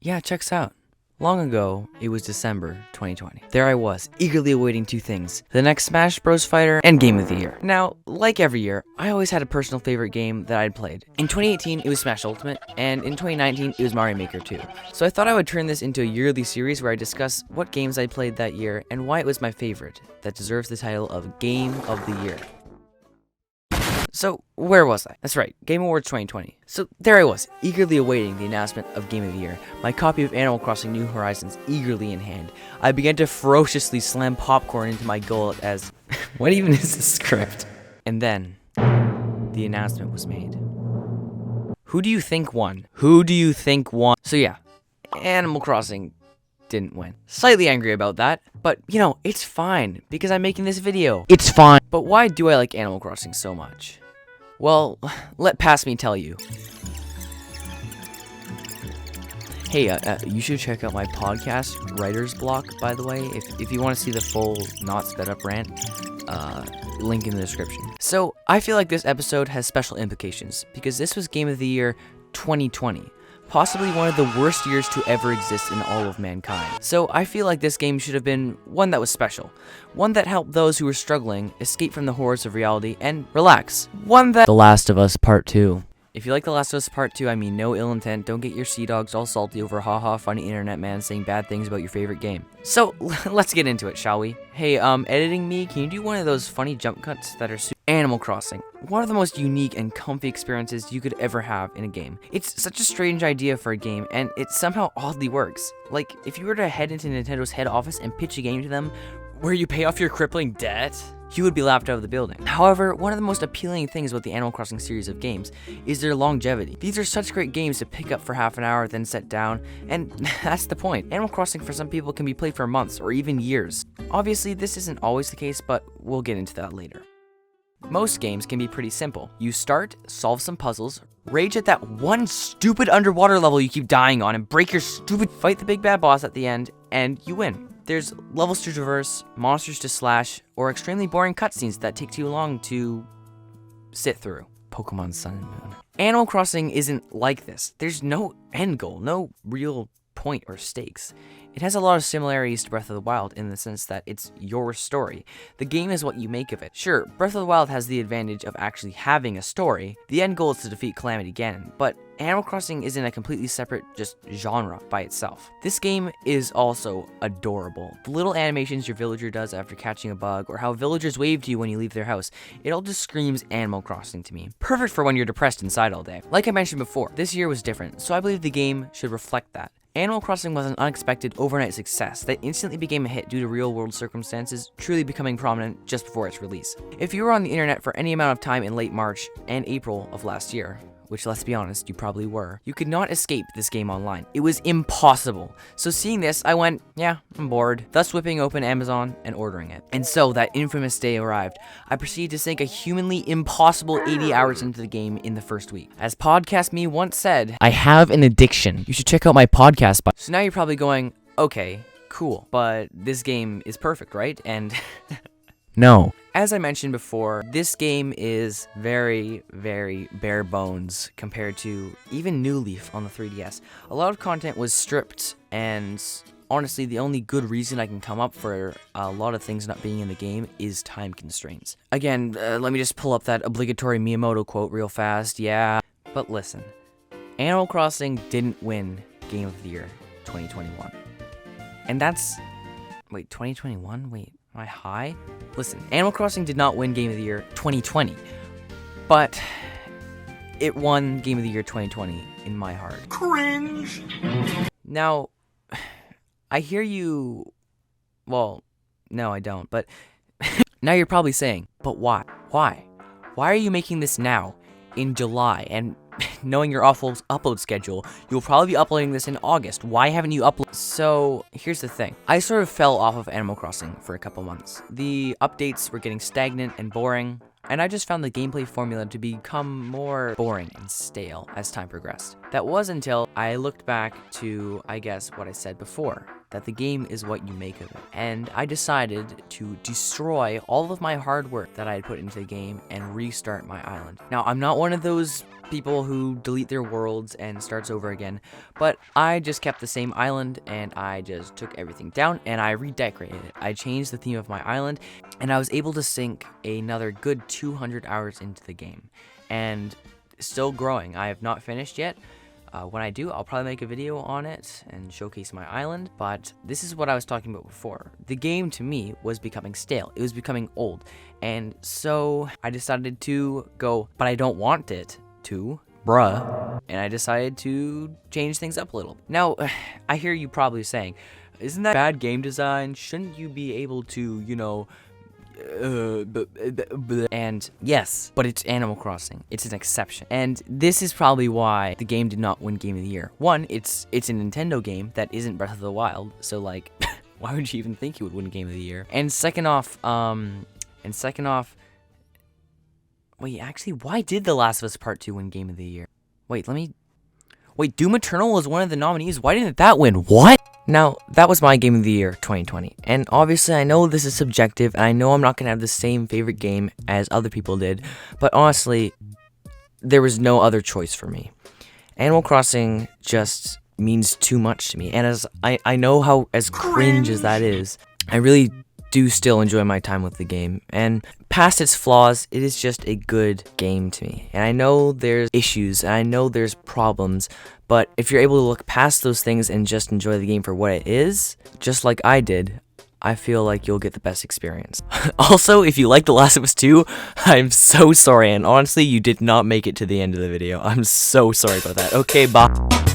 Yeah, checks out. Long ago, it was December 2020. There I was, eagerly awaiting two things: the next Smash Bros. Fighter and Game of the Year. Now, like every year, I always had a personal favorite game that I'd played. In 2018, it was Smash Ultimate, and in 2019, it was Mario Maker 2. So I thought I would turn this into a yearly series where I discuss what games I played that year and why it was my favorite, that deserves the title of Game of the Year. So, where was I? That's right, Game Awards 2020. So, there I was, eagerly awaiting the announcement of Game of the Year, my copy of Animal Crossing New Horizons eagerly in hand. I began to ferociously slam popcorn into my gullet as... what even is this script? And then, the announcement was made. Who do you think won? Who do you think won? So yeah, Animal Crossing didn't win. Slightly angry about that, but you know, it's fine, because I'm making this video. It's fine. But why do I like Animal Crossing so much? Well, let past me tell you. Hey, you should check out my podcast, Writer's Block, by the way, if you want to see the full, not sped up rant, link in the description. So, I feel like this episode has special implications, because this was Game of the Year 2020. Possibly one of the worst years to ever exist in all of mankind. So I feel like this game should have been one that was special. One that helped those who were struggling escape from the horrors of reality and relax. One that... The Last of Us Part 2. If you like The Last of Us Part 2, I mean no ill intent, don't get your sea dogs all salty over haha funny internet man saying bad things about your favorite game. So, let's get into it, shall we? Hey, editing me, can you do one of those funny jump cuts that are Animal Crossing. One of the most unique and comfy experiences you could ever have in a game. It's such a strange idea for a game, and it somehow oddly works. Like, if you were to head into Nintendo's head office and pitch a game to them where you pay off your crippling debt, you would be laughed out of the building. However, one of the most appealing things about the Animal Crossing series of games is their longevity. These are such great games to pick up for half an hour, then set down, and that's the point. Animal Crossing for some people can be played for months or even years. Obviously, this isn't always the case, but we'll get into that later. Most games can be pretty simple. You start, solve some puzzles, rage at that one stupid underwater level you keep dying on, and break your stupid fight the big bad boss at the end, and you win. There's levels to traverse, monsters to slash, or extremely boring cutscenes that take too long to sit through. Pokemon Sun and Moon. Animal Crossing isn't like this. There's no end goal, no real point or stakes. It has a lot of similarities to Breath of the Wild in the sense that it's your story. The game is what you make of it. Sure, Breath of the Wild has the advantage of actually having a story. The end goal is to defeat Calamity Ganon, but Animal Crossing isn't a completely separate just genre by itself. This game is also adorable. The little animations your villager does after catching a bug, or how villagers wave to you when you leave their house, it all just screams Animal Crossing to me. Perfect for when you're depressed inside all day. Like I mentioned before, this year was different, so I believe the game should reflect that. Animal Crossing was an unexpected overnight success that instantly became a hit due to real-world circumstances truly becoming prominent just before its release. If you were on the internet for any amount of time in late March and April of last year, which let's be honest, you probably were, you could not escape this game online. It was impossible. So seeing this, I went, yeah, I'm bored, thus whipping open Amazon and ordering it. And so that infamous day arrived. I proceeded to sink a humanly impossible 80 hours into the game in the first week. As Podcast Me once said, I have an addiction. You should check out my podcast. So now you're probably going, okay, cool, but this game is perfect, right? And no. As I mentioned before, this game is very, very bare bones compared to even New Leaf on the 3DS. A lot of content was stripped, and honestly, the only good reason I can come up for a lot of things not being in the game is time constraints. Again, let me just pull up that obligatory Miyamoto quote real fast, yeah. But listen, Animal Crossing didn't win Game of the Year 2021. And that's... Wait, 2021? Wait, am I high? Listen, Animal Crossing did not win Game of the Year 2020, but it won Game of the Year 2020 in my heart. Cringe! Now, I hear you... Well, no, I don't, but... Now you're probably saying, but why? Why? Why are you making this now, in July, and... knowing your awful upload schedule, you'll probably be uploading this in August. Why haven't you uploaded? So, here's the thing. I sort of fell off of Animal Crossing for a couple months. The updates were getting stagnant and boring, and I just found the gameplay formula to become more boring and stale as time progressed. That was until I looked back to, I guess, what I said before, that the game is what you make of it. And I decided to destroy all of my hard work that I had put into the game and restart my island. Now, I'm not one of those people who delete their worlds and starts over again, but I just kept the same island and I just took everything down and I redecorated it. I changed the theme of my island and I was able to sink another good 200 hours into the game, and still growing. I have not finished yet. When I do, I'll probably make a video on it and showcase my island, but this is what I was talking about before. The game, to me, was becoming stale. It was becoming old, and so I decided to go, but I don't want it to, bruh, and I decided to change things up a little. Now, I hear you probably saying, isn't that bad game design? Shouldn't you be able to, you know, and yes, but it's Animal Crossing. It's an exception. And this is probably why the game did not win Game of the Year. One, it's a Nintendo game that isn't Breath of the Wild, so like, why would you even think it would win Game of the Year? And second off, wait, actually, why did The Last of Us Part 2 win Game of the Year? Wait, Doom Eternal was one of the nominees. Why didn't that win? What? Now, that was my Game of the Year 2020, and obviously I know this is subjective, and I know I'm not going to have the same favorite game as other people did, but honestly, there was no other choice for me. Animal Crossing just means too much to me, and as I know how as cringe as that is, I really do still enjoy my time with the game, and past its flaws, it is just a good game to me. And I know there's issues, and I know there's problems, but if you're able to look past those things and just enjoy the game for what it is, just like I did, I feel like you'll get the best experience. Also, if you like The Last of Us 2, I'm so sorry, and honestly, you did not make it to the end of the video. I'm so sorry about that. Okay, bye.